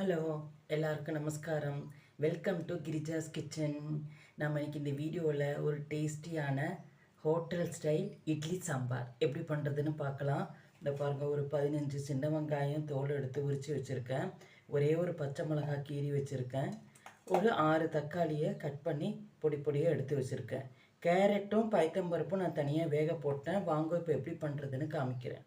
Hello எல்லாருக்கும் நமஸ்காரம். Welcome to Girija's kitchen. நம்ம இன்னைக்கு இந்த வீடியோவில் ஒரு டேஸ்டியான ஹோட்டல் ஸ்டைல் இட்லி சாம்பார் எப்படி பண்ணுறதுன்னு பார்க்கலாம். இந்த பாருங்கள், ஒரு 15 சின்ன வெங்காயம் தோல் எடுத்து உரித்து வச்சுருக்கேன். ஒரே ஒரு பச்சை மிளகாய் கீறி வச்சுருக்கேன். ஒரு 6 தக்காளியை கட் பண்ணி பொடி பொடியாக எடுத்து வச்சுருக்கேன். கேரட்டும் பைத்தம்பருப்பும் நான் தனியாக வேக போட்டேன். வாங்க இப்போ எப்படி பண்ணுறதுன்னு காமிக்கிறேன்.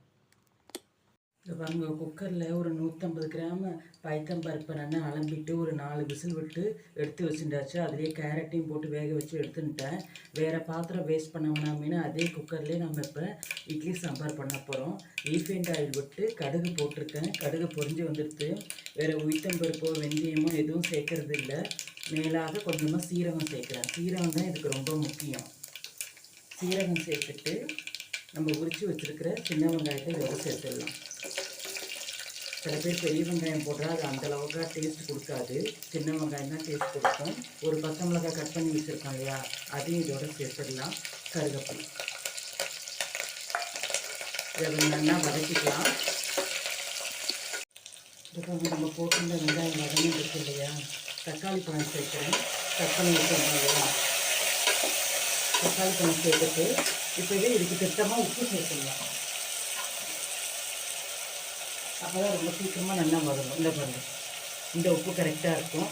இப்போ பாருங்க, குக்கரில் ஒரு 150 கிராம் பைத்தம்பருப்பை நல்லா அலம்பிட்டு ஒரு 4 விசில் விட்டு எடுத்து வச்சுட்டாச்சு. அதுலேயே கேரட்டையும் போட்டு வேக வச்சு எடுத்துட்டேன். வேறு பாத்திரம் வேஸ்ட் பண்ண வேணாமேனு அதே குக்கர்லேயே நம்ம இப்போ இட்லி சாம்பார் பண்ண போகிறோம். ரீஃபைண்ட் ஆயில் விட்டு கடுகு போட்டிருக்கேன். கடுகு பொரிஞ்சு வந்துடுது. வேறு உளுத்தம்பருப்போ வெந்தயமோ எதுவும் சேர்க்கறது இல்லை. மேலாக கொஞ்சமாக சீரகம் சேர்க்குறேன். சீரகம் தான் இதுக்கு ரொம்ப முக்கியம். சீரகம் சேர்த்துட்டு நம்ம உரித்து வச்சுருக்கிற சின்ன வெங்காயத்தை இதோட சேர்த்துடலாம். சில பேர் பெரிய வெங்காயம் போட்டால் அது அந்தளவுக்கு டேஸ்ட் கொடுக்காது. சின்ன வெங்காயம் தான் டேஸ்ட் கொடுக்கும். ஒரு பச்சை மிளகாய் கட் பண்ணி வச்சுருக்கோம் இல்லையா, அதையும் இதோட சேர்த்துடலாம். கருவேப்பிலை இதை நல்லா வதக்கிக்கலாம். இப்போ நம்ம போட்டிருந்த வெங்காயம் வதங்கி இருக்கு இல்லையா, தக்காளி பழம் சேர்க்குறேன். கட் பண்ணி வச்சுருக்கோம் இல்லையா, தக்காளி பழம் சேர்த்துட்டு இப்போவே இதுக்கு திட்டமாக உப்பு சேர்த்துக்கலாம். அப்போ தான் ரொம்ப சீக்கிரமாக நல்லா வதங்கும். இந்த பாருங்கள், இந்த உப்பு கரெக்டாக இருக்கும்.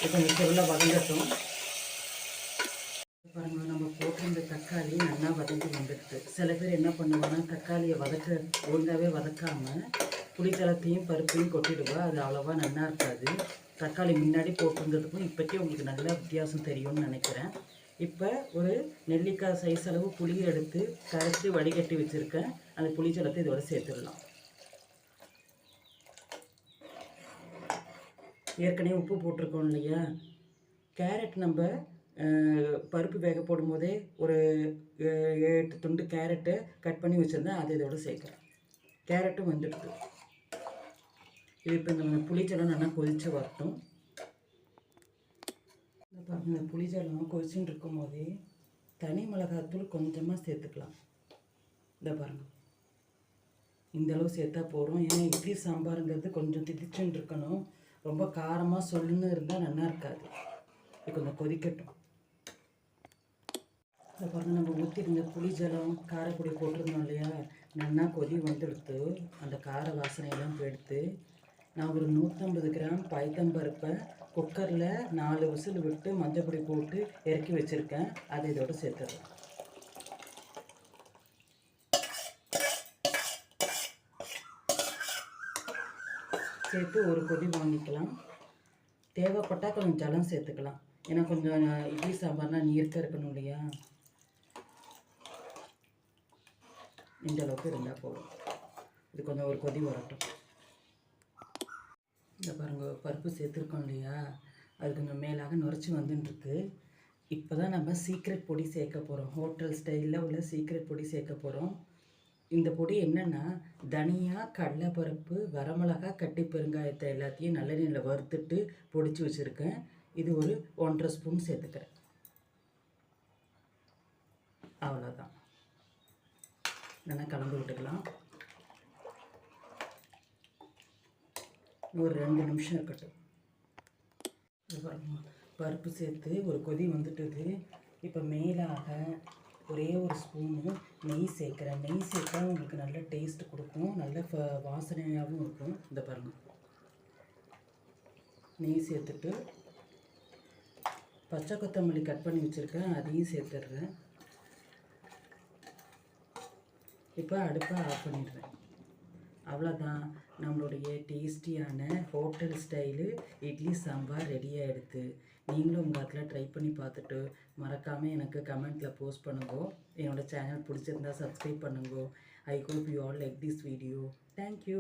இப்போ கொஞ்சம் பொருளாக வதங்கட்டும். பாருங்கள், நம்ம போட்டிருந்த தக்காளி நல்லா வதங்கி வந்துடுது. சில பேர் என்ன பண்ணுவாங்கன்னா, தக்காளியை ஒழுங்காகவே வதக்காமல் புளித்தளத்தையும் பருப்பையும் கொட்டிடுவா. அது அவ்வளோவா நல்லா இருக்காது. தக்காளி முன்னாடி போட்டிருந்ததுக்கும் இப்போக்கே உங்களுக்கு நல்ல வித்தியாசம் தெரியும்னு நினைக்கிறேன். இப்போ ஒரு நெல்லிக்காய் சைஸ் அளவு புளியை எடுத்து கரைச்சி வடிகட்டி வச்சுருக்கேன். அந்த புளிச்சலத்தை இதோட சேர்த்துடலாம். ஏற்கனவே உப்பு போட்டிருக்கோம் இல்லையா. கேரட் நம்ம பருப்பு வேக போடும்போதே ஒரு 8 துண்டு கேரட்டை கட் பண்ணி வச்சுருந்தேன். அதை இதோட சேர்க்குறேன். கேரட்டும் வந்துடுது. இது இப்போ இந்த புளிச்சலம் நல்லா கொதித்து வரட்டும். பாருங்கள், இந்த புளிச்சலம் கொதிச்சுட்டு இருக்கும் போதே தனி மிளகாத்தூள் கொஞ்சமாக சேர்த்துக்கலாம். இந்த பாருங்கள், இந்தளவு சேர்த்தா போகிறோம். ஏன்னா இட்லி சாம்பாருங்கிறது கொஞ்சம் திதிச்சுன்னு இருக்கணும். ரொம்ப காரமாக சொல்லுன்னு இருந்தால் நல்லா இருக்காது. இது கொஞ்சம் கொதிக்கட்டும். இந்த பாருங்கள், நம்ம ஊற்றிருந்த புளி ஜலம் காரப்பொடி போட்டிருந்தோம் இல்லையா, நல்லா கொதி வந்துடுத்து. அந்த கார வாசனையெல்லாம் போயிடுத்து. நான் ஒரு 150 கிராம் பைத்தம்பருப்பை குக்கரில் 4 விசில் விட்டு மஞ்சள் பொடி போட்டு இறக்கி வச்சுருக்கேன். அதை இதோட சேர்த்துடுறேன். சேர்த்து ஒரு கொதி வாங்கிக்கலாம். தேவைப்பட்டால் கொஞ்சம் ஜலம் சேர்த்துக்கலாம். ஏன்னா கொஞ்சம் இட்லி சாம்பார்னால் நீர்க்க இருக்கணும் இல்லையா. இந்த அளவுக்கு இருந்தால் போதும். இது கொஞ்சம் ஒரு கொதி வரட்டும். இந்த பாருங்கள், பருப்பு சேர்த்துருக்கோம் இல்லையா, அது கொஞ்சம் மேலாக நுரைச்சி வந்துட்டுருக்கு. இப்போ தான் நம்ம சீக்ரெட் பொடி சேர்க்க போகிறோம். ஹோட்டல் ஸ்டைலில் உள்ள சீக்ரெட் பொடி சேர்க்க போகிறோம். இந்த பொடி என்னென்னா, தனியா, கடலைப்பருப்பு, வரமிளகா, கட்டி பெருங்காயத்தை எல்லாத்தையும் நல்லெண்ணெயில் வறுத்துட்டு பொடிச்சு வச்சுருக்கேன். இது ஒரு 1.5 ஸ்பூன் சேர்த்துக்கிறேன். அவ்வளோதான். நல்லா கலந்து விட்டுக்கலாம். ஒரு 2 நிமிஷம் இருக்கட்டும். பருப்பு சேர்த்து ஒரு கொதி வந்துட்டுது. இப்போ மேலாக ஒரே ஒரு ஸ்பூனு நெய் சேர்க்குறேன். நெய் சேர்த்தா உங்களுக்கு நல்ல டேஸ்ட் கொடுக்கும், நல்ல வாசனையாகவும் இருக்கும். இந்த பாருங்கள், நெய் சேர்த்துட்டு பச்சை கொத்தமல்லி கட் பண்ணி வச்சுருக்கேன், அதையும் சேர்த்துடுறேன். இப்போ அடுப்பை ஆஃப் பண்ணிடுறேன். அவ்வளோதான், நம்மளுடைய டேஸ்டியான hotel style idli sambar ready ஆகிடுது. நீங்களும் உங்கள் இடத்துல ட்ரை பண்ணி பார்த்துட்டு மறக்காமல் எனக்கு கமெண்ட்டில் போஸ்ட் பண்ணுங்க. என்னோடய சேனல் பிடிச்சிருந்தா சப்ஸ்கிரைப் பண்ணுங்க. I hope you all like this video. Thank you.